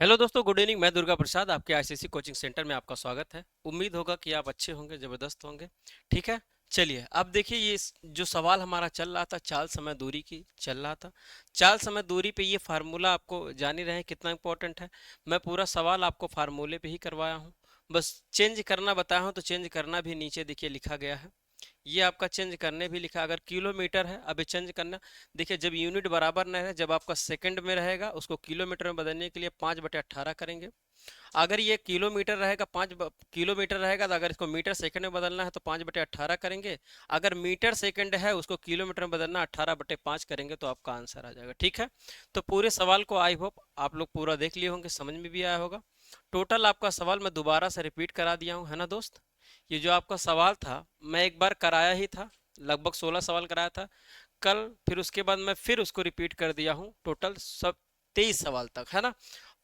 Hello दोस्तों, good evening. मैं दुर्गा प्रसाद, आपके आईसीएसई कोचिंग सेंटर में आपका स्वागत है। उम्मीद होगा कि आप अच्छे होंगे, ज़बरदस्त होंगे। ठीक है, चलिए अब देखिए जो सवाल हमारा चल रहा था, चाल समय दूरी की चल रहा था। चाल समय दूरी पे ये फार्मूला आपको जान ही रहे हैं कितना इंपॉर्टेंट है। मैं पूरा सवाल आपको फार्मूले पे ही करवाया हूँ, बस चेंज करना बताया हूँ तो चेंज करना भी नीचे देखिए लिखा गया है। ये आपका चेंज करने भी लिखा, अगर किलोमीटर है अभी चेंज करना। देखिए जब यूनिट बराबर न रहे, जब आपका सेकंड में रहेगा उसको किलोमीटर में बदलने के लिए 5/18 करेंगे। अगर ये किलोमीटर रहेगा, किलोमीटर रहेगा तो अगर इसको मीटर सेकंड में बदलना है तो 5/18 करेंगे। अगर मीटर सेकंड है उसको किलोमीटर में बदलना 18/5 करेंगे तो आपका आंसर आ जाएगा। ठीक है, तो पूरे सवाल को आई होप आप लोग पूरा देख लिए होंगे, समझ में भी आया होगा। टोटल आपका सवाल मैं दोबारा से रिपीट करा दिया हूँ, है ना दोस्त। ये जो आपका सवाल था मैं एक बार कराया ही था, लगभग 16 सवाल कराया था कल। फिर उसके बाद मैं फिर उसको रिपीट कर दिया हूँ, टोटल सब 23 सवाल तक, है ना।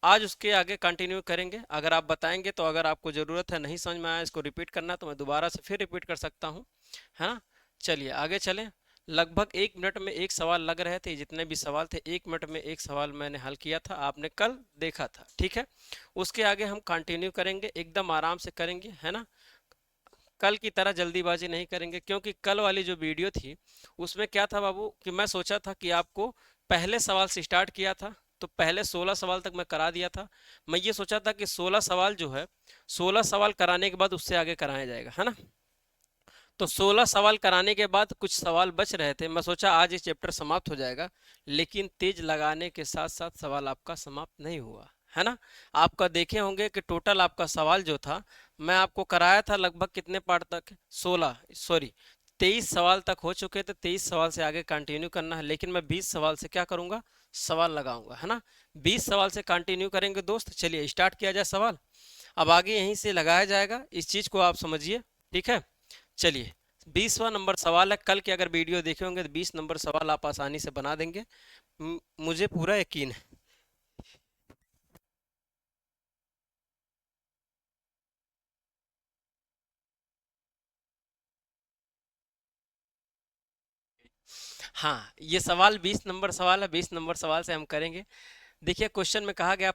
आज उसके आगे कंटिन्यू करेंगे, अगर आप बताएंगे तो। अगर आपको ज़रूरत है, नहीं समझ में आया इसको रिपीट करना, तो मैं दोबारा से फिर रिपीट कर सकता हूँ, है ना। चलिए आगे चलें। लगभग 1 मिनट में एक सवाल लग रहे थे, जितने भी सवाल थे 1 मिनट में एक सवाल मैंने हल किया था, आपने कल देखा था। ठीक है, उसके आगे हम कंटिन्यू करेंगे, एकदम आराम से करेंगे, है ना। कल की तरह जल्दीबाजी नहीं करेंगे, क्योंकि कल वाली जो वीडियो थी उसमें क्या था बाबू कि मैं सोचा था कि आपको पहले सवाल से स्टार्ट किया था, तो पहले 16 सवाल तक मैं करा दिया था। मैं ये सोचा था कि 16 सवाल जो है, 16 सवाल कराने के बाद उससे आगे कराया जाएगा, है ना। तो 16 सवाल कराने के बाद कुछ सवाल बच रहे थे, मैं सोचा आज ये चैप्टर समाप्त हो जाएगा। लेकिन तेज लगाने के साथ साथ सवाल आपका समाप्त नहीं हुआ, है ना। आपका देखे होंगे कि टोटल आपका सवाल जो था, मैं आपको कराया था लगभग कितने पार्ट तक, 16 सॉरी 23 सवाल तक हो चुके थे। 23 सवाल से आगे कंटिन्यू करना है, लेकिन मैं 20 सवाल से क्या करूंगा, सवाल लगाऊंगा, है ना। 20 सवाल से कंटिन्यू करेंगे दोस्त। चलिए स्टार्ट किया जाए सवाल। अब आगे यहीं से लगाया जाएगा, इस चीज को आप समझिए। ठीक है, चलिए 20वां नंबर सवाल है। कल के अगर वीडियो देखे होंगे तो 20 नंबर सवाल आप आसानी से बना देंगे, मुझे पूरा यकीन है। हाँ, ये सवाल 20 नंबर सवाल है, 20 नंबर सवाल से हम करेंगे। देखिए क्वेश्चन में कहा गया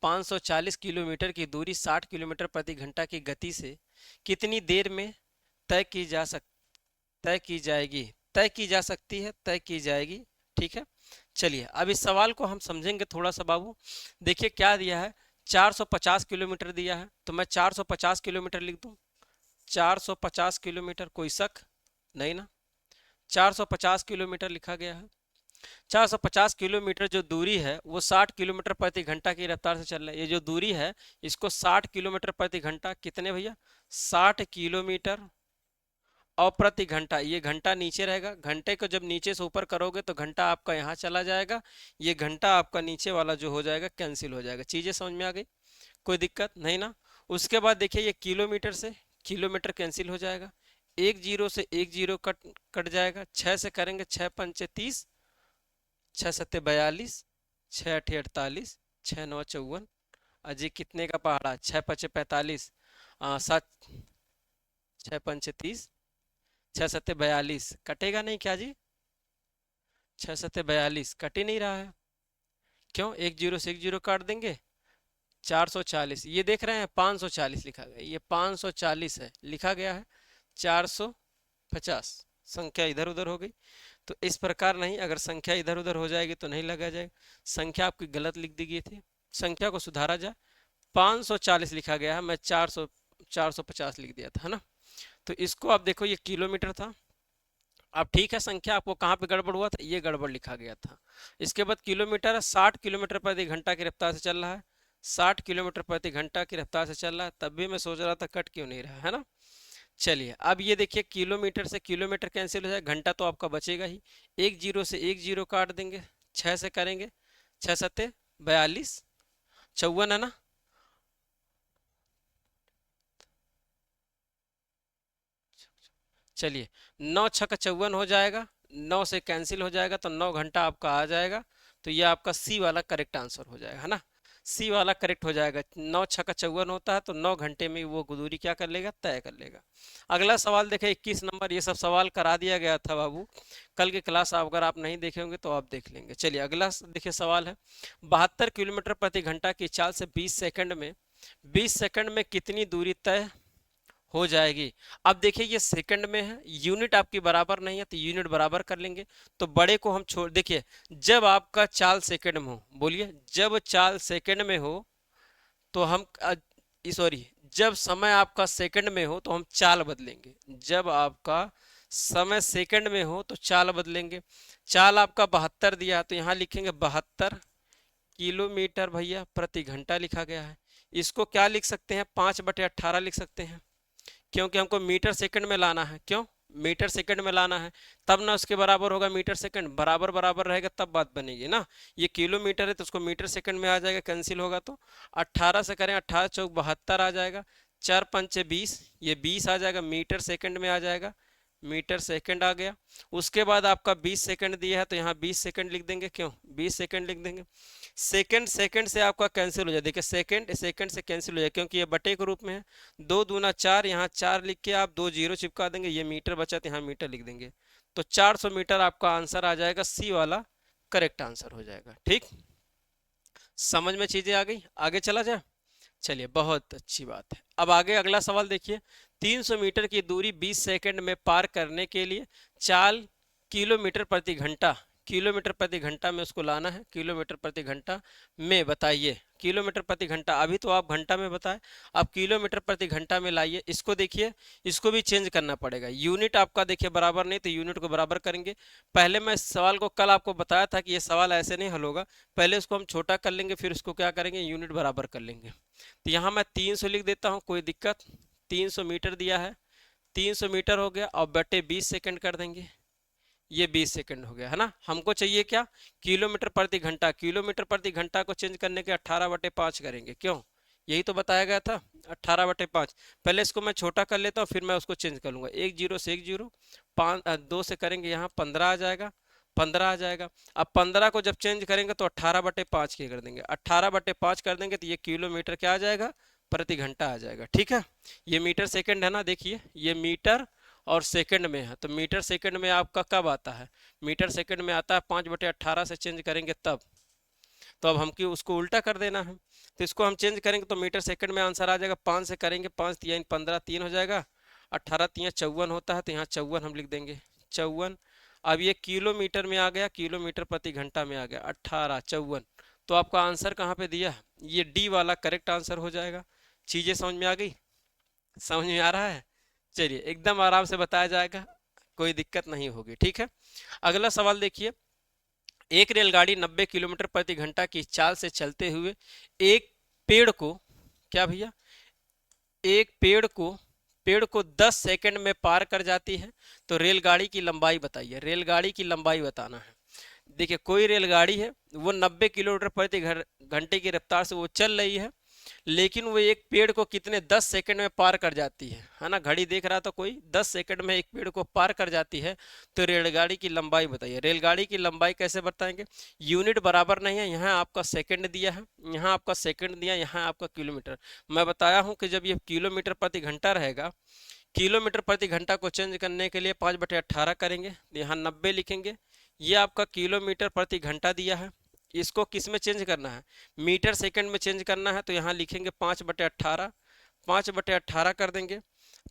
540 किलोमीटर की दूरी 60 किलोमीटर प्रति घंटा की गति से कितनी देर में तय की जा सक तय की जाएगी। तय की जा सकती है, तय की जाएगी। ठीक है, चलिए अब इस सवाल को हम समझेंगे थोड़ा सा बाबू। देखिए क्या दिया है, 450 किलोमीटर दिया है, तो मैं 450 किलोमीटर लिख दूं। 450 किलोमीटर, कोई शक नहीं ना। 450 किलोमीटर लिखा गया है। 450 किलोमीटर जो दूरी है वो 60 किलोमीटर प्रति घंटा की रफ्तार से चल रहा है। ये जो दूरी है इसको 60 किलोमीटर प्रति घंटा, कितने भैया, 60 किलोमीटर और प्रति घंटा, ये घंटा नीचे रहेगा। घंटे को जब नीचे से ऊपर करोगे तो घंटा आपका यहाँ चला जाएगा, ये घंटा आपका नीचे वाला जो हो जाएगा कैंसिल हो जाएगा। चीजें समझ में आ गई, कोई दिक्कत नहीं ना। उसके बाद देखिए ये किलोमीटर से किलोमीटर कैंसिल हो जाएगा, एक जीरो से एक जीरो कट कट जाएगा। छः से करेंगे, 6×5 = 30, 6×7 = 42, 6×8 = 48, 6×9 = 54। अजी कितने का पहाड़ा, 6×5 = 45, 7, 6×5 = 30, 6×7 = 42, कटेगा नहीं क्या जी। 6×7 = 42 कट ही नहीं रहा है, क्यों, एक जीरो से एक जीरो काट देंगे। 440, ये देख रहे हैं 540 लिखा गया, ये 540 है लिखा गया है। 450, संख्या इधर उधर हो गई। तो इस प्रकार नहीं, अगर संख्या इधर उधर हो जाएगी तो नहीं लगाया जाएगा। संख्या आपकी गलत लिख दी गई थी, संख्या को सुधारा जाए। 540 लिखा गया है, मैं 450 लिख दिया था, है ना। तो इसको आप देखो, ये किलोमीटर था। अब ठीक है, संख्या आपको कहाँ पे गड़बड़ हुआ था, ये गड़बड़ लिखा गया था। इसके बाद किलोमीटर है, 60 किलोमीटर प्रति घंटा की रफ्तार से चल रहा है। 60 किलोमीटर प्रति घंटा की रफ्तार से चल रहा है, तब भी मैं सोच रहा था कट क्यों नहीं रहा, है ना। चलिए अब ये देखिए, किलोमीटर से किलोमीटर कैंसिल हो जाए, घंटा तो आपका बचेगा ही। एक जीरो से एक जीरो काट देंगे, 6 से करेंगे, 6×7 = 42, 54 है ना। चलिए 9×6 = 54 हो जाएगा, 9 से कैंसिल हो जाएगा तो 9 घंटा आपका आ जाएगा। तो ये आपका सी वाला करेक्ट आंसर हो जाएगा, है ना। सी वाला करेक्ट हो जाएगा। 9×6 = 54 होता है, तो 9 घंटे में वो दूरी क्या कर लेगा, तय कर लेगा। अगला सवाल देखें 21 नंबर। ये सब सवाल करा दिया गया था बाबू, कल की क्लास अगर आप नहीं देखे होंगे तो आप देख लेंगे। चलिए अगला देखिए सवाल है, 72 किलोमीटर प्रति घंटा की चाल से 20 सेकंड में कितनी दूरी तय हो जाएगी। अब देखिए ये सेकंड में है, यूनिट आपकी बराबर नहीं है तो यूनिट बराबर कर लेंगे। तो बड़े को हम छोड़, देखिए जब आपका चाल सेकंड में हो, बोलिए जब चाल सेकंड में हो तो हम सॉरी, जब समय आपका सेकंड में हो तो हम चाल बदलेंगे। जब आपका समय सेकंड में हो तो चाल बदलेंगे। चाल आपका 72 दिया तो यहाँ लिखेंगे 72 किलोमीटर भैया प्रति घंटा लिखा गया है। इसको क्या लिख सकते हैं, 5/18 लिख सकते हैं, क्योंकि हमको मीटर सेकंड में लाना है। क्यों, मीटर सेकंड में लाना है, तब ना उसके बराबर होगा मीटर सेकंड, बराबर बराबर रहेगा तब बात बनेगी ना। ये किलोमीटर है तो उसको मीटर सेकंड में आ जाएगा, कैंसिल होगा तो 18 से करें, 18 चौक 72 आ जाएगा, 4×5 = 20, ये 20 आ जाएगा, मीटर सेकंड में आ जाएगा, मीटर सेकंड आ गया। उसके बाद आपका 20 सेकंड दिया है तो यहाँ 20 सेकंड लिख देंगे, क्यों 20 सेकंड लिख देंगे। सेकंड सेकंड से आपका कैंसिल हो जाए, देखिए सेकंड सेकंड से कैंसिल हो जाए क्योंकि ये बटे के रूप में है। 2 दूना 4, यहाँ 4 लिख के आप 2 जीरो चिपका देंगे, ये मीटर बचा तो यहाँ मीटर लिख देंगे। तो 400 मीटर आपका आंसर आ जाएगा, सी वाला करेक्ट आंसर हो जाएगा। ठीक, समझ में चीजें आ गई, आगे चला जाए। चलिए बहुत अच्छी बात है। अब आगे अगला सवाल देखिए, 300 मीटर की दूरी 20 सेकंड में पार करने के लिए चाल किलोमीटर प्रति घंटा, किलोमीटर प्रति घंटा में उसको लाना है, किलोमीटर प्रति घंटा में बताइए। किलोमीटर प्रति घंटा, अभी तो आप घंटा में बताए, अब किलोमीटर प्रति घंटा में लाइए। इसको देखिए, इसको भी चेंज करना पड़ेगा। यूनिट आपका देखिए बराबर नहीं तो यूनिट को बराबर करेंगे। पहले मैं इस सवाल को कल आपको बताया था कि ये सवाल ऐसे नहीं हल होगा, पहले इसको हम छोटा कर लेंगे फिर इसको क्या करेंगे, यूनिट बराबर कर लेंगे। तो यहाँ मैं 300 लिख देता हूँ, कोई दिक्कत, 300 मीटर दिया है, 300 मीटर हो गया और बटे 20 सेकंड कर देंगे, ये 20 सेकंड हो गया है ना। हमको चाहिए क्या, किलोमीटर प्रति घंटा, किलोमीटर प्रति घंटा को चेंज करने के 18/5 करेंगे, क्यों, यही तो बताया गया था 18/5। पहले इसको मैं छोटा कर लेता हूँ फिर मैं उसको चेंज कर लूंगा, 1 0 से 1 0, 2 से करेंगे यहाँ 15 आ जाएगा, 15 आ जाएगा। अब 15 को जब चेंज करेंगे तो 18/5 के कर देंगे, 18/5 कर देंगे तो ये किलोमीटर क्या आ जाएगा, प्रति घंटा आ जाएगा। ठीक है, ये मीटर सेकंड है ना, देखिए ये मीटर और सेकंड में है, तो मीटर सेकंड में आपका कब आता है, मीटर सेकंड में आता है 5/18 से चेंज करेंगे तब। तो अब हमको उसको उल्टा कर देना है, तो इसको हम चेंज करेंगे तो मीटर सेकंड में आंसर आ जाएगा। 5 से करेंगे, 5 3 15, 3 हो जाएगा, 18 3 54 होता है, तो यहाँ 54 हम लिख देंगे, 54। अब ये किलोमीटर में आ गया, किलोमीटर प्रति घंटा में आ गया, 18 54। तो आपका आंसर कहाँ पे दिया, ये डी वाला करेक्ट आंसर हो जाएगा। चीजें समझ में आ गई, समझ में आ रहा है। चलिए एकदम आराम से बताया जाएगा, कोई दिक्कत नहीं होगी। ठीक है, अगला सवाल देखिए, एक रेलगाड़ी 90 किलोमीटर प्रति घंटा की चाल से चलते हुए एक पेड़ को, क्या भैया, एक पेड़ को 10 सेकंड में पार कर जाती है, तो रेलगाड़ी की लंबाई बताइए, रेलगाड़ी की लंबाई बताना है। देखिए कोई रेलगाड़ी है वो 90 किलोमीटर प्रति घंटे की रफ्तार से वो चल रही है, लेकिन वो एक पेड़ को कितने 10 सेकंड में पार कर जाती है ना, घड़ी देख रहा था कोई, 10 सेकंड में एक पेड़ को पार कर जाती है, तो रेलगाड़ी की लंबाई बताइए। रेलगाड़ी की लंबाई कैसे बताएंगे, यूनिट बराबर नहीं है, यहाँ आपका सेकंड दिया है, यहाँ आपका सेकंड दिया, यहाँ आपका किलोमीटर। मैं बताया हूँ कि जब ये किलोमीटर प्रति घंटा रहेगा, किलोमीटर प्रति घंटा को चेंज करने के लिए 5/18 करेंगे, यहाँ 90 लिखेंगे। ये आपका किलोमीटर प्रति घंटा दिया है, इसको किस में चेंज करना है, मीटर सेकंड में चेंज करना है, तो यहाँ लिखेंगे 5/18, 5/18 कर देंगे।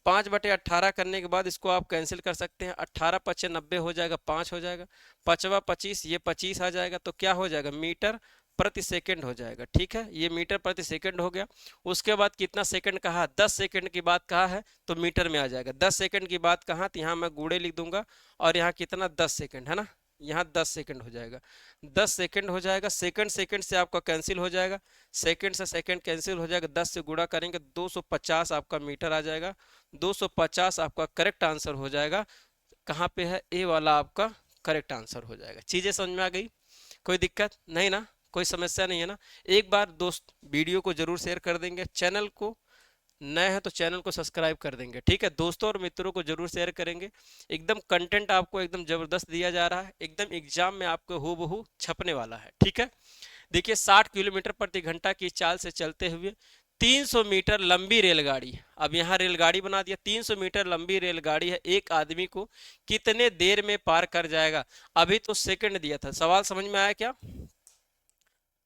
5/18 करने के बाद इसको आप कैंसिल कर सकते हैं, 18×5 = 90 हो जाएगा, 5 हो जाएगा, 5 25, ये 25 आ जाएगा, तो क्या हो जाएगा, मीटर प्रति सेकंड हो जाएगा। ठीक है, ये मीटर प्रति सेकंड हो गया। उसके बाद कितना सेकंड कहा, 10 सेकंड की बात कहा है तो मीटर में आ जाएगा। 10 सेकंड की बात कहा तो यहाँ मैं गुणे लिख दूंगा, और यहाँ कितना 10 सेकंड है ना, यहाँ 10 सेकंड हो जाएगा, 10 सेकंड हो जाएगा। सेकंड सेकंड से आपका कैंसिल हो जाएगा, सेकंड से सेकंड कैंसिल हो जाएगा, 10 से गुणा करेंगे 250 आपका मीटर आ जाएगा, 250 आपका करेक्ट आंसर हो जाएगा। कहाँ पे है, ए वाला आपका करेक्ट आंसर हो जाएगा। चीजें समझ में आ गई, कोई दिक्कत नहीं ना, कोई समस्या नहीं है ना। एक बार दोस्त वीडियो को जरूर शेयर कर देंगे, चैनल को नए हैं तो चैनल को सब्सक्राइब कर देंगे। ठीक है, दोस्तों और मित्रों को जरूर शेयर करेंगे। एकदम कंटेंट आपको एकदम जबरदस्त दिया जा रहा है, एकदम एग्जाम में आपको हूबहू छपने वाला है। ठीक है, देखिए 60 किलोमीटर प्रति घंटा की चाल से चलते हुए 300 मीटर लंबी रेलगाड़ी, अब यहाँ रेलगाड़ी बना दिया, 300 मीटर लंबी रेलगाड़ी है, एक आदमी को कितने देर में पार कर जाएगा। अभी तो सेकंड दिया था। सवाल समझ में आया क्या?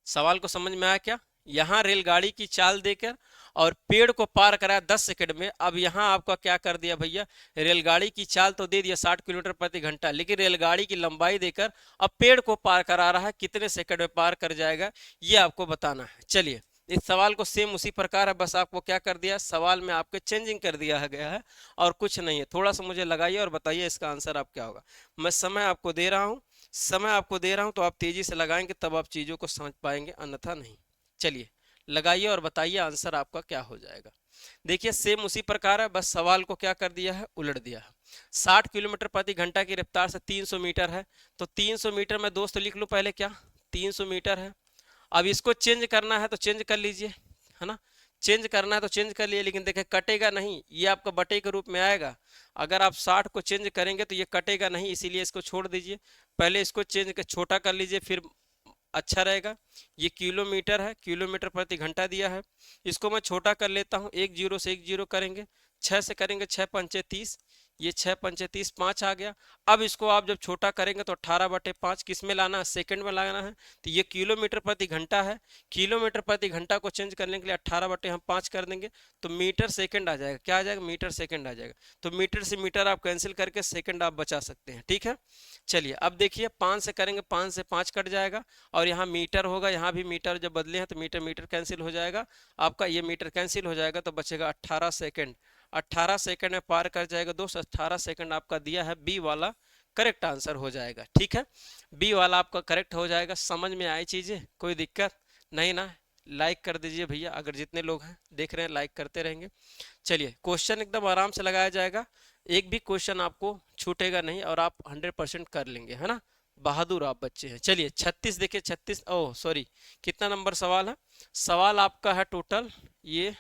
सवाल को समझ में आया क्या? यहाँ रेलगाड़ी की चाल देकर और पेड़ को पार कराया 10 सेकंड में। अब यहाँ आपका क्या कर दिया भैया, रेलगाड़ी की चाल तो दे दिया 60 किलोमीटर प्रति घंटा, लेकिन रेलगाड़ी की लंबाई देकर अब पेड़ को पार करा रहा है, कितने सेकंड में पार कर जाएगा ये आपको बताना है। चलिए इस सवाल को सेम उसी प्रकार है, बस आपको क्या कर दिया, सवाल में आपके चेंजिंग कर दिया गया है और कुछ नहीं है। थोड़ा सा मुझे लगाइए और बताइए इसका आंसर आप क्या होगा। मैं समय आपको दे रहा हूँ, समय आपको दे रहा हूं, तो आप तेजी से लगाएंगे तब आप चीजों को समझ पाएंगे, अन्यथा नहीं। चलिए लगाइए और बताइए आंसर आपका क्या हो जाएगा। देखिए सेम उसी प्रकार है, बस सवाल को क्या कर दिया है, उलट दिया है। 60 किलोमीटर प्रति घंटा की रफ्तार से 300 मीटर है, तो 300 मीटर में दोस्त लिख लूं पहले, क्या 300 मीटर है। अब इसको चेंज करना है तो चेंज कर लीजिए, है ना, चेंज करना है तो चेंज कर लिए, लेकिन देखिए कटेगा नहीं, ये आपका बटे के रूप में आएगा। अगर आप 60 को चेंज करेंगे तो ये कटेगा नहीं, इसीलिए इसको छोड़ दीजिए। पहले इसको चेंज कर छोटा कर लीजिए, फिर अच्छा रहेगा। ये किलोमीटर है, किलोमीटर प्रति घंटा दिया है, इसको मैं छोटा कर लेता हूँ, एक जीरो से एक जीरो करेंगे, 6 से करेंगे 6 पंचे 30, ये 6 पंचे 30, 5 आ गया। अब इसको आप जब छोटा करेंगे तो 18/5 किस में लाना है, सेकंड में लाना है, तो ये किलोमीटर प्रति घंटा है, किलोमीटर प्रति घंटा को चेंज करने के लिए 18/5 कर देंगे तो मीटर सेकंड आ जाएगा। क्या आ जाएगा, मीटर सेकंड आ जाएगा। तो मीटर से मीटर आप कैंसिल करके सेकंड आप बचा सकते हैं, ठीक है। चलिए अब देखिए 5 से करेंगे, 5 से 5 कट जाएगा और यहाँ मीटर होगा, यहाँ भी मीटर जब बदले हैं तो मीटर मीटर कैंसिल हो जाएगा, आपका ये मीटर कैंसिल हो जाएगा तो बचेगा 18 सेकंड। 18 सेकंड में पार कर जाएगा दोस्त, 18 सेकंड आपका दिया है, बी वाला करेक्ट आंसर हो जाएगा, ठीक है। बी वाला आपका करेक्ट हो जाएगा। समझ में आई चीजें, कोई दिक्कत नहीं ना? लाइक कर दीजिए भैया, अगर जितने लोग हैं देख रहे हैं लाइक करते रहेंगे। चलिए क्वेश्चन एकदम आराम से लगाया जाएगा, एक भी क्वेश्चन आपको छूटेगा नहीं और आप 100% कर लेंगे, है ना, बहादुर आप बच्चे हैं। चलिए 36 देखिए, 36 ओह सॉरी, कितना नंबर सवाल है, सवाल आपका है टोटल ये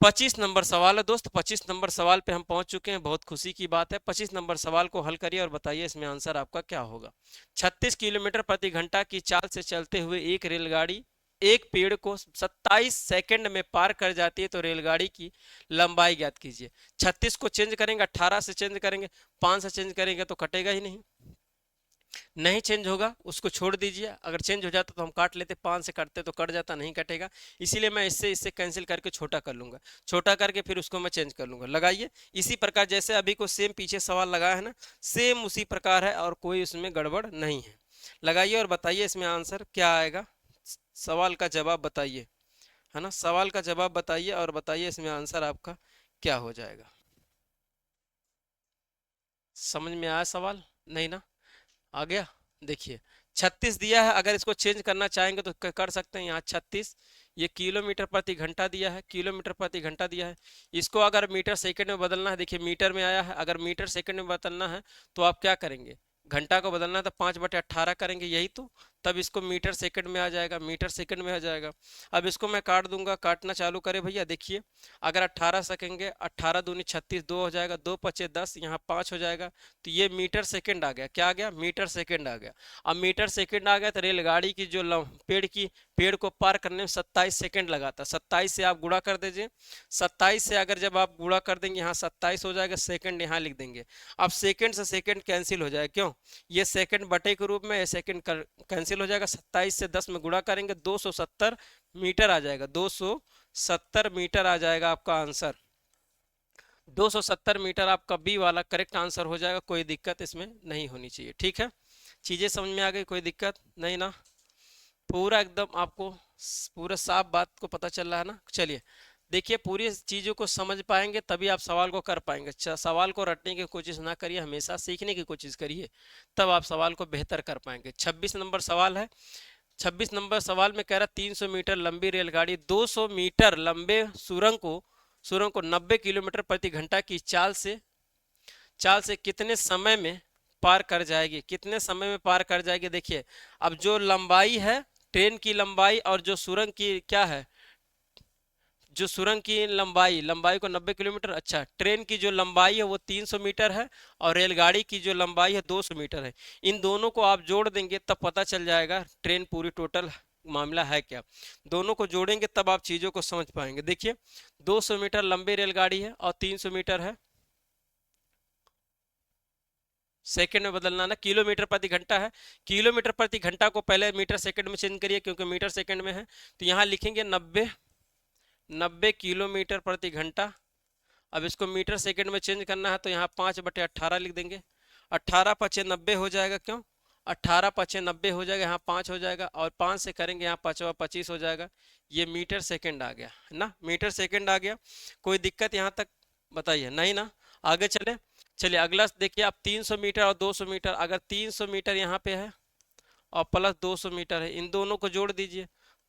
25 नंबर सवाल है दोस्त। 25 नंबर सवाल पे हम पहुंच चुके हैं, बहुत खुशी की बात है। 25 नंबर सवाल को हल करिए और बताइए इसमें आंसर आपका क्या होगा। 36 किलोमीटर प्रति घंटा की चाल से चलते हुए एक रेलगाड़ी एक पेड़ को 27 सेकंड में पार कर जाती है, तो रेलगाड़ी की लंबाई ज्ञात कीजिए। 36 को चेंज करेंगे, 18 से चेंज करेंगे, 5 से चेंज करेंगे तो कटेगा ही नहीं, नहीं चेंज होगा उसको छोड़ दीजिए। अगर चेंज हो जाता तो हम काट लेते, 5 से काटते तो कट जाता, नहीं कटेगा, इसीलिए मैं इससे इससे कैंसिल करके छोटा कर लूंगा, छोटा करके फिर उसको मैं चेंज कर लूंगा। लगाइए इसी प्रकार जैसे अभी को सेम पीछे सवाल लगा है ना, सेम उसी प्रकार है और कोई उसमें गड़बड़ नहीं है। लगाइए और बताइए इसमें आंसर क्या आएगा, सवाल का जवाब बताइए, है ना, सवाल का जवाब बताइए और बताइए इसमें आंसर आपका क्या हो जाएगा। समझ में आया सवाल, नहीं ना, आ गया। देखिए 36 दिया है, अगर इसको चेंज करना चाहेंगे तो कर सकते हैं। यहाँ 36, ये किलोमीटर प्रति घंटा दिया है, किलोमीटर प्रति घंटा दिया है, इसको अगर मीटर सेकंड में बदलना है, देखिए मीटर में आया है, अगर मीटर सेकंड में बदलना है तो आप क्या करेंगे, घंटा को बदलना है तो 5/18 करेंगे, यही तो, तब इसको मीटर सेकंड में आ जाएगा, मीटर सेकंड में आ जाएगा। अब इसको मैं काट दूंगा, काटना चालू करे भैया, देखिए अगर 18 सेकेंगे, 18 दूनी 36, 2 हो जाएगा, 2 पचे 10, यहाँ 5 हो जाएगा, तो ये मीटर सेकंड आ गया। क्या आ गया, मीटर सेकंड आ गया। अब मीटर सेकंड आ गया तो रेलगाड़ी की जो पेड़ को पार करने में 27 सेकंड लगाता, 27 से आप गुणा कर दीजिए, 27 से अगर जब आप गुणा कर देंगे यहाँ 27 हो जाएगा, सेकंड यहाँ लिख देंगे। अब सेकंड से सेकंड कैंसिल हो जाएगा, क्यों, ये सेकंड बटे के रूप में, ये सेकंड कैंसिल हो जाएगा। 27 से 10 में गुणा करेंगे 270 मीटर आ जाएगा, 270 मीटर आ जाएगा आपका आंसर, 270 मीटर आपका बी वाला करेक्ट आंसर हो जाएगा। कोई दिक्कत इसमें नहीं होनी चाहिए, ठीक है, चीजें समझ में आ गई, कोई दिक्कत नहीं ना, पूरा एकदम आपको पूरा साफ बात को पता चल रहा है ना। चलिए देखिए पूरी चीजों को समझ पाएंगे तभी आप सवाल को कर पाएंगे। सवाल को रटने की कोशिश ना करिए, हमेशा सीखने की कोशिश करिए, तब आप सवाल को बेहतर कर पाएंगे। 26 नंबर सवाल है, 26 नंबर सवाल में कह रहा 300 मीटर लंबी रेलगाड़ी 200 मीटर लंबे सुरंग को 90 किलोमीटर प्रति घंटा की चाल से कितने समय में पार कर जाएगी, कितने समय में पार कर जाएगी। देखिए अब जो लंबाई है ट्रेन की लंबाई और जो सुरंग की क्या है, जो सुरंग की लंबाई लंबाई को 90 किलोमीटर। अच्छा, ट्रेन की जो लंबाई है वो 300 मीटर है और रेलगाड़ी की जो लंबाई है 200 मीटर है। इन दोनों को आप जोड़ देंगे तब पता चल जाएगा ट्रेन पूरी टोटल मामला है क्या। दोनों को जोड़ेंगे तब आप चीजों को समझ पाएंगे। देखिए, 200 मीटर लंबी रेलगाड़ी है और 300 मीटर है, सेकंड में बदलना ना, किलोमीटर प्रति घंटा है। किलोमीटर प्रति घंटा को पहले मीटर सेकंड में चेंज करिए क्योंकि मीटर सेकंड में है। तो यहाँ लिखेंगे 90 किलोमीटर प्रति घंटा। अब इसको मीटर सेकंड में चेंज करना है तो यहाँ 5/18 लिख देंगे। 18×5 = 90 हो जाएगा, क्यों 18×5 = 90 हो जाएगा, यहाँ 5 हो जाएगा और 5 से करेंगे यहाँ 5×25 हो जाएगा। ये मीटर सेकंड आ गया है ना, मीटर सेकंड आ गया। कोई दिक्कत यहाँ तक बताइए? नहीं ना। आगे चले। चलिए अगला देखिए आप, 300 मीटर और 200 मीटर। अगर 300 मीटर यहाँ पे है और प्लस 200 मीटर है, इन दोनों को जोड़ दीजिए,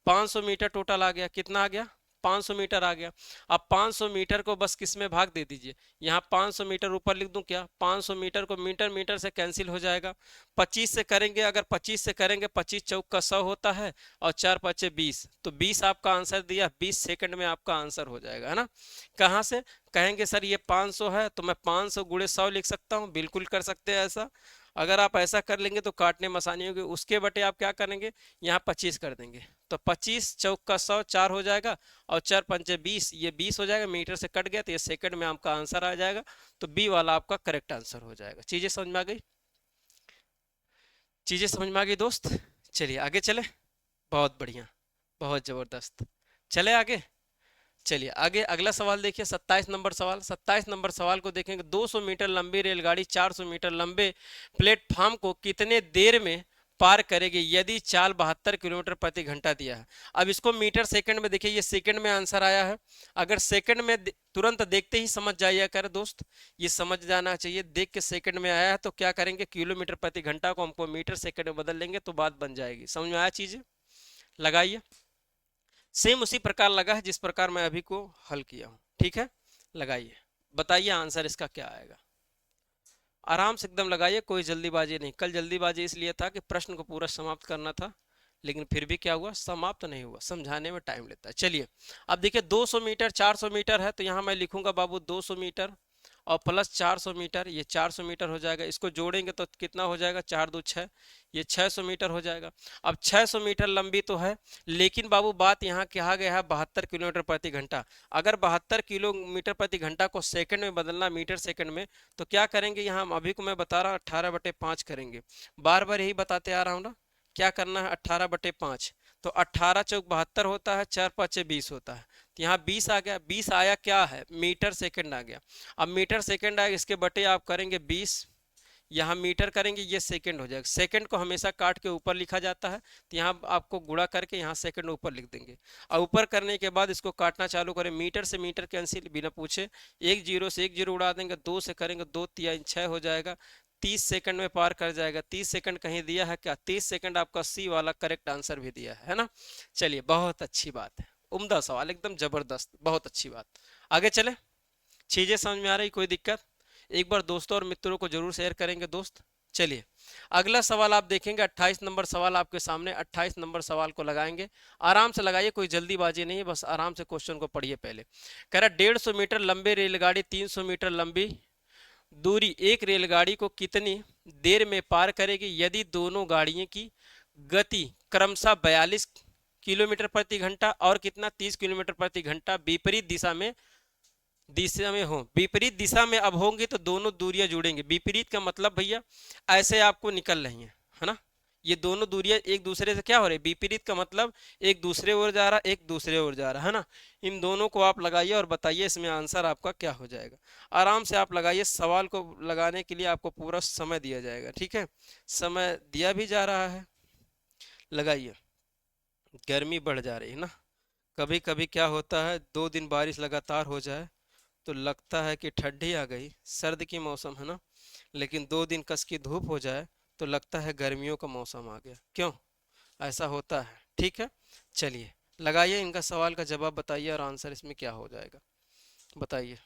500 मीटर टोटल आ गया। कितना आ गया? 500 मीटर आ गया। अब 500 मीटर को बस किस में भाग दे दीजिए, यहाँ 500 मीटर ऊपर लिख दूं क्या? 500 मीटर को मीटर मीटर से कैंसिल हो जाएगा। 25 से करेंगे, अगर 25 से करेंगे 25 चौक का 100 होता है और 4×5 = 20, तो 20 आपका आंसर दिया। 20 सेकंड में आपका आंसर हो जाएगा, है ना। कहाँ से कहेंगे सर ये 500 है तो मैं 500 × 100 लिख सकता हूँ, बिल्कुल कर सकते हैं ऐसा। अगर आप ऐसा कर लेंगे तो काटने में आसानी होगी। उसके बटे आप क्या करेंगे, यहाँ 25 कर देंगे, तो 25 चौक का 100 4 हो जाएगा और 4×5 = 20, ये 20 हो जाएगा। मीटर से कट गया तो ये सेकंड में आपका आंसर आ जाएगा। तो बी वाला आपका करेक्ट आंसर हो जाएगा। चीजें समझ में आ गई? चीजें समझ में आ गई दोस्त? चलिए आगे चले। बहुत बढ़िया, बहुत जबरदस्त। चले आगे। चलिए आगे अगला सवाल देखिए, 27 नंबर सवाल। 27 नंबर सवाल को देखेंगे। 200 मीटर लंबी रेलगाड़ी 400 मीटर लंबे प्लेटफॉर्म को कितने देर में पार करेगी यदि चाल 72 किलोमीटर प्रति घंटा दिया है। अब इसको मीटर सेकंड में देखिए, ये सेकंड में आंसर आया है। अगर सेकंड में तुरंत देखते ही समझ जाइए कर दोस्त, ये समझ जाना चाहिए। देख के सेकंड में आया है तो क्या करेंगे, किलोमीटर प्रति घंटा को हमको मीटर सेकंड में बदल लेंगे तो बात बन जाएगी। समझ में आया? चीजें लगाइए। सेम उसी प्रकार लगा है जिस प्रकार मैं अभी को हल किया हूं, ठीक है। लगाइए, बताइए आंसर इसका क्या आएगा। आराम से एकदम लगाइए, कोई जल्दीबाजी नहीं। कल जल्दीबाजी इसलिए था कि प्रश्न को पूरा समाप्त करना था, लेकिन फिर भी क्या हुआ, समाप्त नहीं हुआ। समझाने में टाइम लेता है। चलिए अब देखिए, 200 मीटर 400 मीटर है तो यहाँ मैं लिखूंगा बाबू 200 मीटर और प्लस 400 मीटर, ये 400 मीटर हो जाएगा। इसको जोड़ेंगे तो कितना हो जाएगा, 4×2 = 6, ये 600 मीटर हो जाएगा। अब 600 मीटर लंबी तो है, लेकिन बाबू बात यहाँ कहा गया है 72 किलोमीटर प्रति घंटा। अगर 72 किलोमीटर प्रति घंटा को सेकंड में बदलना, मीटर सेकंड में, तो क्या करेंगे, यहाँ अभी को मैं बता रहा हूँ 18/5 करेंगे। बार बार यही बताते आ रहा हूँ ना, क्या करना है, 18/5। तो 18 चौक 72 होता है, 4×5 = 20 होता है। तो यहाँ 20 आ गया। 20 आया क्या है, मीटर सेकंड आ गया। अब मीटर सेकंड आएगा, इसके बटे आप करेंगे 20, यहाँ मीटर करेंगे, ये सेकंड हो जाएगा। सेकंड को हमेशा काट के ऊपर लिखा जाता है, तो यहाँ आपको गुणा करके यहाँ सेकंड ऊपर लिख देंगे। और ऊपर करने के बाद इसको काटना चालू करें। मीटर से मीटर कैंसिल बिना पूछे, 1 0 से 1 0 उड़ा देंगे, 2 से करेंगे 2 3 6 हो जाएगा। 30 सेकंड में पार कर जाएगा। 30 सेकंड कहीं दिया है क्या? 30 सेकंड आपका सी वाला करेक्ट आंसर भी दिया है ना। चलिए बहुत अच्छी बात है, उम्दा सवाल, एकदम जबरदस्त, बहुत अच्छी बात। आगे चले। चीजें समझ में आ रही? कोई दिक्कत? एक बार दोस्तों और मित्रों को जरूर शेयर करेंगे दोस्त। चलिए अगला सवाल आप देखेंगे, 28 नंबर सवाल आपके सामने। 28 नंबर सवाल को लगाएंगे, आराम से लगाइए, कोई जल्दीबाजी नहीं है, बस आराम से क्वेश्चन को पढ़िए। पहले कह रहा 150 मीटर लंबी रेलगाड़ी 300 मीटर लंबी दूरी एक रेलगाड़ी को कितनी देर में पार करेगी यदि दोनों गाड़ियों की गति क्रमशः 42 किलोमीटर प्रति घंटा और कितना 30 किलोमीटर प्रति घंटा विपरीत दिशा में हो। विपरीत दिशा में अब होंगी तो दोनों दूरियां जुड़ेंगी। विपरीत का मतलब भैया ऐसे आपको निकल रही हैं, है ना। ये दोनों दूरियां एक दूसरे से क्या हो रही है, विपरीत का मतलब एक दूसरे ओर जा रहा, एक दूसरे ओर जा रहा, है ना। इन दोनों को आप लगाइए और बताइए इसमें आंसर आपका क्या हो जाएगा। आराम से आप लगाइए, सवाल को लगाने के लिए आपको पूरा समय दिया जाएगा, ठीक है। समय दिया भी जा रहा है, लगाइए। गर्मी बढ़ जा रही है ना, कभी कभी क्या होता है 2 दिन बारिश लगातार हो जाए तो लगता है कि ठंडी आ गई, सर्द की मौसम है ना। लेकिन 2 दिन कस की धूप हो जाए तो लगता है गर्मियों का मौसम आ गया। क्यों ऐसा होता है, ठीक है। चलिए लगाइए, इनका सवाल का जवाब बताइए और आंसर इसमें क्या हो जाएगा, बताइए।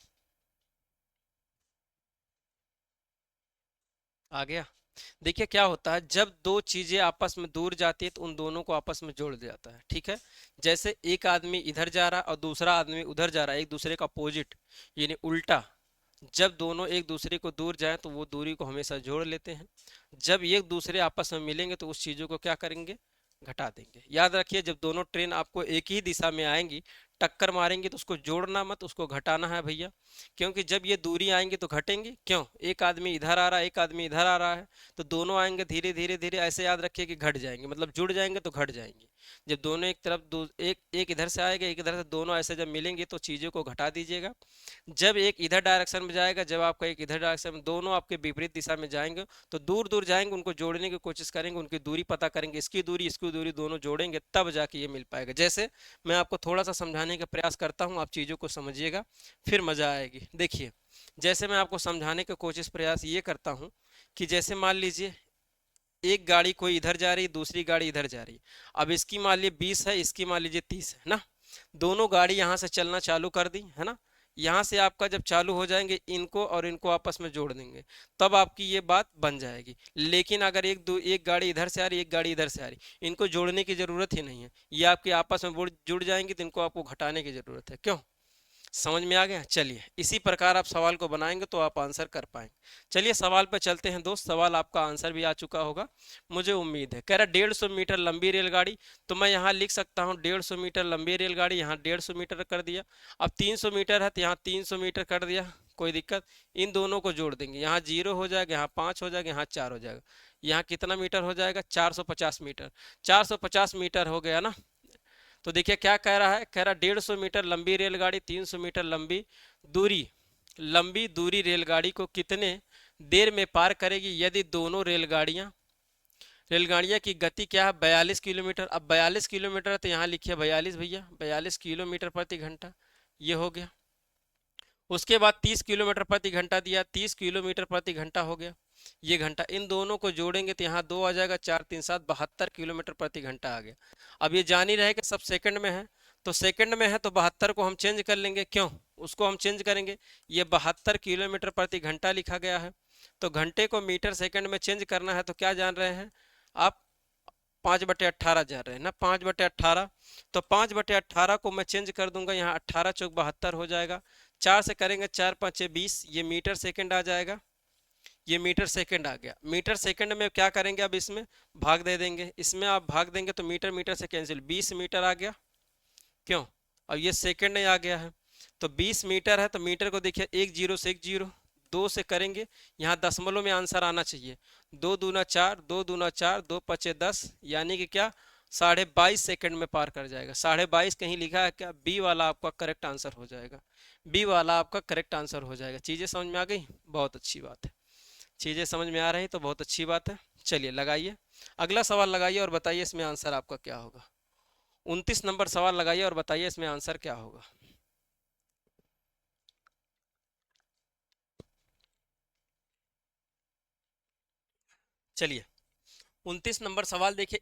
आ गया? देखिए क्या होता है, जब दो चीजें आपस में दूर जाती है तो उन दोनों को आपस में जोड़ दिया जाता है, ठीक है। जैसे एक आदमी इधर जा रहा है और दूसरा आदमी उधर जा रहा है, एक दूसरे का अपोजिट यानी उल्टा। जब दोनों एक दूसरे को दूर जाए तो वो दूरी को हमेशा जोड़ लेते हैं। जब एक दूसरे आपस में मिलेंगे तो उस चीजों को क्या करेंगे, घटा देंगे। याद रखिए, जब दोनों ट्रेन आपको एक ही दिशा में आएंगी, टक्कर मारेंगी, तो उसको जोड़ना मत, उसको घटाना है भैया। क्योंकि जब ये दूरी आएंगी तो घटेंगी क्यों, एक आदमी इधर आ रहा है, एक आदमी इधर आ रहा है, तो दोनों आएंगे धीरे धीरे धीरे, ऐसे याद रखिए कि घट जाएंगे, मतलब जुड़ जाएंगे तो घट जाएंगे। जब दोनों एक तरफ एक एक इधर से आएगा, एक इधर से, दोनों ऐसे जब मिलेंगे तो चीज़ों को घटा दीजिएगा। जब एक इधर डायरेक्शन में जाएगा, जब आपका एक इधर डायरेक्शन में, दोनों आपके विपरीत दिशा में जाएंगे तो दूर दूर जाएंगे, उनको जोड़ने की कोशिश करेंगे, उनकी दूरी पता करेंगे, इसकी दूरी दोनों जोड़ेंगे तब जाके ये मिल पाएगा। जैसे मैं आपको थोड़ा सा समझाने का प्रयास करता हूँ, आप चीज़ों को समझिएगा, फिर मजा आएगी। देखिए, जैसे मैं आपको समझाने का कोशिश प्रयास ये करता हूँ कि जैसे मान लीजिए एक गाड़ी कोई इधर जा रही है, दूसरी गाड़ी इधर जा रही है। अब इसकी मान लीजिए 20 है, इसकी मान लीजिए 30 है ना। दोनों गाड़ी यहाँ से चलना चालू कर दी है ना। यहाँ से आपका जब चालू हो जाएंगे, इनको और इनको आपस में जोड़ देंगे, तब आपकी ये बात बन जाएगी। लेकिन अगर एक गाड़ी इधर से आ रही, एक गाड़ी इधर से आ रही, इनको जोड़ने की जरूरत ही नहीं है, ये आपके आपस में जुड़ जाएंगी, तो इनको आपको घटाने की जरूरत है। क्यों, समझ में आ गया। चलिए, इसी प्रकार आप सवाल को बनाएंगे तो आप आंसर कर पाएंगे। चलिए सवाल पे चलते हैं दोस्त, सवाल आपका आंसर भी आ चुका होगा मुझे उम्मीद है। कह रहा 150 मीटर लंबी रेलगाड़ी, तो मैं यहाँ लिख सकता हूँ 150 मीटर लंबी रेलगाड़ी, यहाँ 150 मीटर कर दिया। अब 300 मीटर है तो यहाँ 300 मीटर कर दिया, कोई दिक्कत। इन दोनों को जोड़ देंगे, यहाँ 0 हो जाएगा, यहाँ 5 हो जाएगा, यहाँ 4 हो जाएगा। यहाँ कितना मीटर हो जाएगा, 450 मीटर। 450 मीटर हो गया ना। तो देखिए क्या कह रहा है, कह रहा 150 मीटर लंबी रेलगाड़ी 300 मीटर लंबी दूरी रेलगाड़ी को कितने देर में पार करेगी यदि दोनों रेलगाड़ियां की गति क्या है, 42 किलोमीटर। अब 42 किलोमीटर है तो यहाँ लिखिए 42 भैया, 42 किलोमीटर प्रति घंटा, ये हो गया। उसके बाद 30 किलोमीटर प्रति घंटा दिया, 30 किलोमीटर प्रति घंटा हो गया, ये घंटा। इन दोनों को जोड़ेंगे तो यहाँ 2 आ जाएगा, 4 3 7 72 किलोमीटर प्रति घंटा आ गया। अब ये जान ही रहे कि सब सेकंड में है, तो सेकंड में है तो 72 को हम चेंज कर लेंगे, क्यों, उसको हम चेंज करेंगे। ये 72 किलोमीटर प्रति घंटा लिखा गया है, तो घंटे को मीटर सेकंड में चेंज करना है, तो क्या जान रहे हैं आप, 5/18 जा रहे हैं ना, 5/18। तो 5/18 को मैं चेंज कर दूंगा, यहाँ 18 चौक 72 हो जाएगा। 4 से करेंगे, 4 5 20, ये मीटर सेकंड आ जाएगा, ये मीटर सेकंड आ गया। मीटर सेकंड में क्या करेंगे, अब इसमें भाग दे देंगे, इसमें आप भाग देंगे तो मीटर मीटर से कैंसिल, 20 मीटर आ गया। क्यों, अब ये सेकंड में आ गया है, तो 20 मीटर है, तो मीटर को देखिए 1 0 से 1 0, 2 से करेंगे, यहाँ दशमलव में आंसर आना चाहिए। 2 दूना 4, 2 दूना 4, 2 पचे 10, यानी कि क्या, 22.5 सेकंड में पार कर जाएगा। 22.5 कहीं लिखा है क्या, बी वाला आपका करेक्ट आंसर हो जाएगा, बी वाला आपका करेक्ट आंसर हो जाएगा। चीजें समझ में आ गई, बहुत अच्छी बात है। चीजें समझ में आ रही तो बहुत अच्छी बात है। चलिए लगाइए, अगला सवाल लगाइए और बताइए इसमें आंसर आपका क्या होगा। 29 नंबर सवाल लगाइए और बताइए इसमें आंसर क्या होगा। चलिए 29 नंबर सवाल देखिए,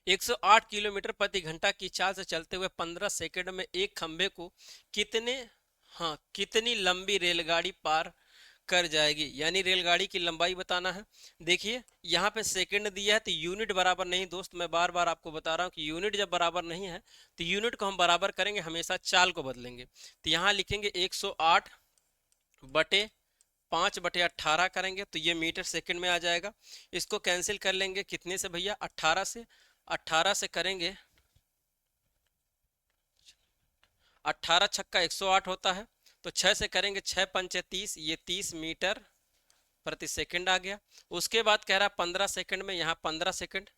108 किलोमीटर प्रति घंटा की चाल से चलते हुए 15 सेकंड में एक खंभे को कितने, हाँ, कितनी लंबी रेलगाड़ी पार कर जाएगी, यानी रेलगाड़ी की लंबाई बताना है। देखिए यहाँ पे सेकंड दिया है तो यूनिट बराबर नहीं दोस्त, मैं बार बार आपको बता रहा हूँ कि यूनिट जब बराबर नहीं है तो यूनिट को हम बराबर करेंगे, हमेशा चाल को बदलेंगे। तो यहाँ लिखेंगे 108 बटे 5/18 करेंगे तो ये मीटर सेकंड में आ जाएगा। इसको कैंसिल कर लेंगे कितने से भैया, 18 से। 18 से करेंगे, 18 छक्का 108 होता है, तो 6 से करेंगे, 6 पंचे 30, ये 30 मीटर प्रति सेकंड आ गया। उसके बाद कह रहा है 15 सेकंड में, यहाँ 15 सेकंड,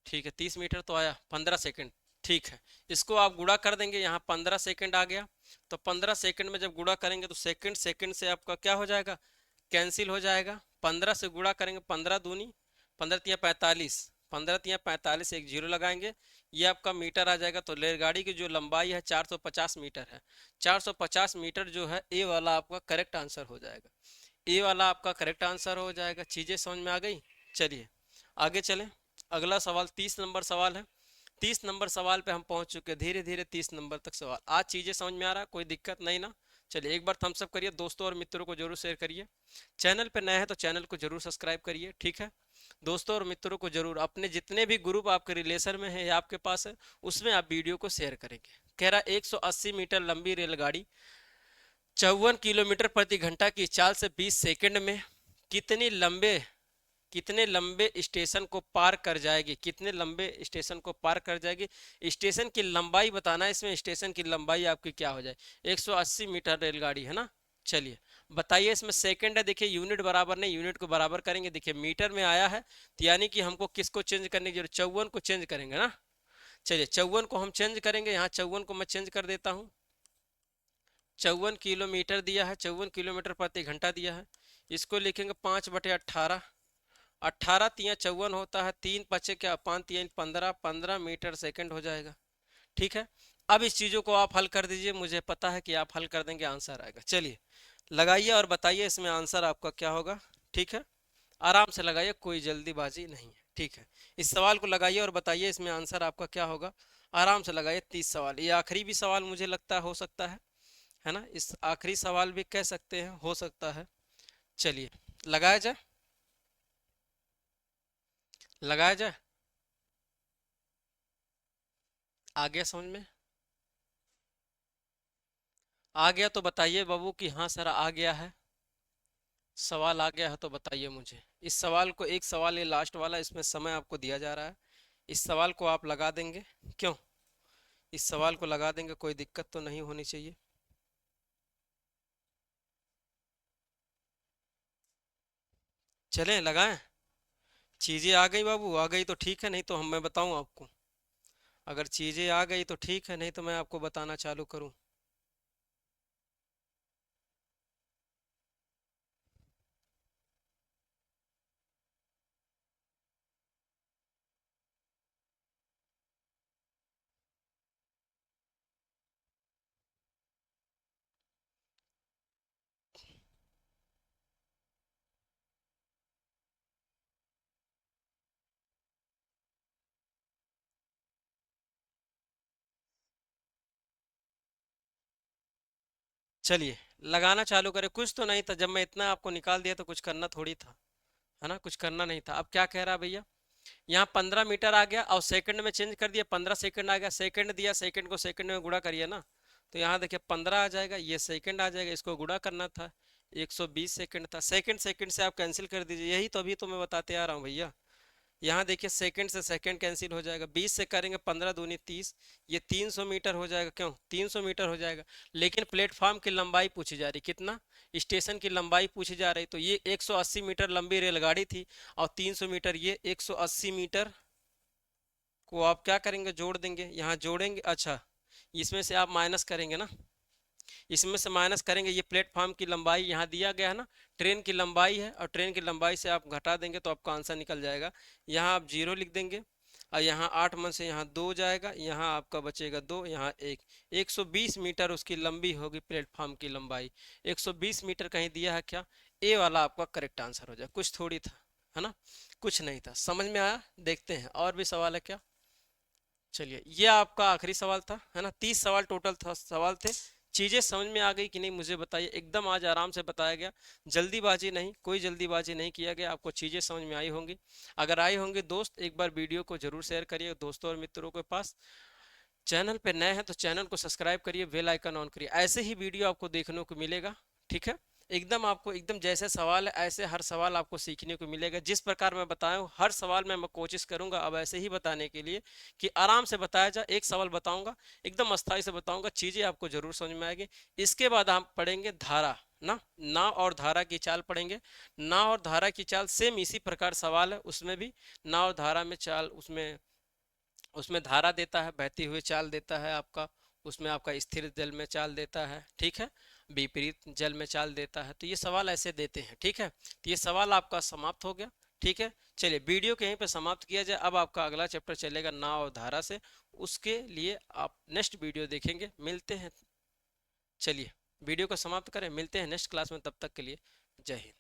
ठीक है, 30 मीटर तो आया, 15 सेकंड, ठीक है। इसको आप गुणा कर देंगे, यहाँ 15 सेकंड आ गया। तो 15 सेकंड में जब गुणा करेंगे तो सेकंड सेकंड से आपका क्या हो जाएगा, कैंसिल हो जाएगा। 15 से गुणा करेंगे, 15 दूनी 15 तिया 45, 15 तिया 45, एक जीरो लगाएंगे, ये आपका मीटर आ जाएगा। तो रेलगाड़ी की जो लंबाई है 450 मीटर है। 450 मीटर जो है, ए वाला आपका करेक्ट आंसर हो जाएगा, ए वाला आपका करेक्ट आंसर हो जाएगा। चीजें समझ में आ गई। चलिए आगे चलें, अगला सवाल 30 नंबर सवाल है। 30 नंबर सवाल पे हम पहुंच चुके हैं, धीरे धीरे 30 नंबर तक सवाल। आज चीजें समझ में आ रहा है, कोई दिक्कत नहीं ना। चलिए एक बार थम्स अप करिए, दोस्तों और मित्रों को जरूर शेयर करिए। चैनल पे नए हैं तो चैनल को जरूर सब्सक्राइब करिए, ठीक है। दोस्तों और मित्रों को जरूर, अपने जितने भी ग्रुप आपके रिलेशन में है या आपके पास है, उसमें आप वीडियो को शेयर करेंगे। कह रहा 180 मीटर लंबी रेलगाड़ी 54 किलोमीटर प्रति घंटा की चाल से 20 सेकंड में कितनी लंबे कितने लंबे स्टेशन को पार कर जाएगी, कितने लंबे स्टेशन को पार कर जाएगी। स्टेशन की लंबाई बताना है इसमें, स्टेशन की लंबाई आपकी क्या हो जाए। 180 मीटर रेलगाड़ी है ना। चलिए बताइए इसमें सेकंड है, देखिए यूनिट बराबर नहीं, यूनिट को बराबर करेंगे, देखिए मीटर में आया है तो यानी कि हमको किसको चेंज करने की जरूरत, 54 को चेंज करेंगे ना। चलिए 54 को हम चेंज करेंगे, यहाँ 54 को मैं चेंज कर देता हूँ। 54 किलोमीटर दिया है, 54 किलोमीटर प्रति घंटा दिया है, इसको लिखेंगे 5/18। 18 तिया 54 होता है, 3 पचे क्या 5 3 15, 15 मीटर सेकंड हो जाएगा, ठीक है। अब इस चीजों को आप हल कर दीजिए, मुझे पता है कि आप हल कर देंगे, आंसर आएगा। चलिए लगाइए और बताइए इसमें आंसर आपका क्या होगा, ठीक है। आराम से लगाइए, कोई जल्दीबाजी नहीं है, ठीक है। इस सवाल को लगाइए और बताइए इसमें आंसर आपका क्या होगा। आराम से लगाइए। 30 सवाल, ये आखिरी भी सवाल मुझे लगता है हो सकता है ना, इस आखिरी सवाल भी कह सकते हैं, हो सकता है। चलिए लगाया जाए, लगाया जाए। आ गया समझ में, आ गया तो बताइए बाबू कि हाँ सर आ गया है। सवाल आ गया है तो बताइए मुझे। इस सवाल को, एक सवाल ये लास्ट वाला, इसमें समय आपको दिया जा रहा है, इस सवाल को आप लगा देंगे क्यों, इस सवाल को लगा देंगे, कोई दिक्कत तो नहीं होनी चाहिए। चलें लगाएं। चीजें आ गई बाबू, आ गई तो ठीक है, नहीं तो हम मैं बताऊं आपको। अगर चीजें आ गई तो ठीक है, नहीं तो मैं आपको बताना चालू करूं। चलिए लगाना चालू करें। कुछ तो नहीं था, जब मैं इतना आपको निकाल दिया तो कुछ करना थोड़ी था, है ना, कुछ करना नहीं था। अब क्या कह रहा है भैया, यहाँ 15 मीटर आ गया और सेकंड में चेंज कर दिया, 15 सेकंड आ गया, सेकंड दिया, सेकंड को सेकंड में गुणा करिए ना, तो यहाँ देखिए 15 आ जाएगा, ये सेकंड आ जाएगा, इसको गुणा करना था, 120 सेकंड था। सेकंड सेकंड से आप कैंसिल कर दीजिए, यही तो अभी तो मैं बताते आ रहा हूँ भैया। यहाँ देखिए सेकंड से सेकंड कैंसिल हो जाएगा, 20 से करेंगे 15 दूनी 30, ये 300 मीटर हो जाएगा, क्यों 300 मीटर हो जाएगा। लेकिन प्लेटफॉर्म की लंबाई पूछी जा रही, कितना, स्टेशन की लंबाई पूछी जा रही, तो ये 180 मीटर लंबी रेलगाड़ी थी और 300 मीटर, ये 180 मीटर को आप क्या करेंगे, जोड़ देंगे, यहाँ जोड़ेंगे, अच्छा इसमें से आप माइनस करेंगे ना, इसमें से माइनस करेंगे, ये प्लेटफॉर्म की लंबाई यहाँ दिया गया है ना, ट्रेन की लंबाई है, और ट्रेन की लंबाई से आप घटा देंगे तो आपका आंसर निकल जाएगा। यहाँ आप जीरो लिख देंगे और यहाँ 8 में से यहाँ 2 जाएगा, यहाँ आपका बचेगा 2, यहाँ 1। 120 मीटर उसकी लंबी होगी, प्लेटफॉर्म की लंबाई 120 मीटर कहीं दिया है क्या, ए वाला आपका करेक्ट आंसर हो जाए, कुछ थोड़ी था, है ना, कुछ नहीं था। समझ में आया, देखते हैं और भी सवाल है क्या। चलिए ये आपका आखिरी सवाल था, है ना, 30 सवाल टोटल था, सवाल थे। चीजें समझ में आ गई कि नहीं मुझे बताइए, एकदम आज आराम से बताया गया, जल्दीबाजी नहीं, कोई जल्दीबाजी नहीं किया गया, आपको चीजें समझ में आई होंगी। अगर आई होंगी दोस्त, एक बार वीडियो को जरूर शेयर करिए दोस्तों और मित्रों के पास। चैनल पे नए हैं तो चैनल को सब्सक्राइब करिए, बेल आइकन ऑन करिए, ऐसे ही वीडियो आपको देखने को मिलेगा, ठीक है। एकदम आपको, एकदम जैसे सवाल है ऐसे हर सवाल आपको सीखने को मिलेगा, जिस प्रकार मैं बताया हूँ हर सवाल में मैं कोशिश करूंगा अब ऐसे ही बताने के लिए कि आराम से बताया जाए। एक सवाल बताऊंगा, एकदम अस्थाई से बताऊंगा, चीजें आपको जरूर समझ में आएगी। इसके बाद हम पढ़ेंगे धारा ना, नाव और धारा की चाल पढ़ेंगे। नाव और धारा की चाल सेम इसी प्रकार सवाल है, उसमें भी नाव और धारा में चाल, उसमें उसमें धारा देता है, बहती हुई चाल देता है आपका, उसमें आपका स्थिर जल में चाल देता है, ठीक है, विपरीत जल में चाल देता है, तो ये सवाल ऐसे देते हैं, ठीक है। तो ये सवाल आपका समाप्त हो गया, ठीक है। चलिए वीडियो के यहीं पे समाप्त किया जाए, अब आपका अगला चैप्टर चलेगा नाव और धारा से, उसके लिए आप नेक्स्ट वीडियो देखेंगे, मिलते हैं। चलिए वीडियो को समाप्त करें, मिलते हैं नेक्स्ट क्लास में, तब तक के लिए जय हिंद।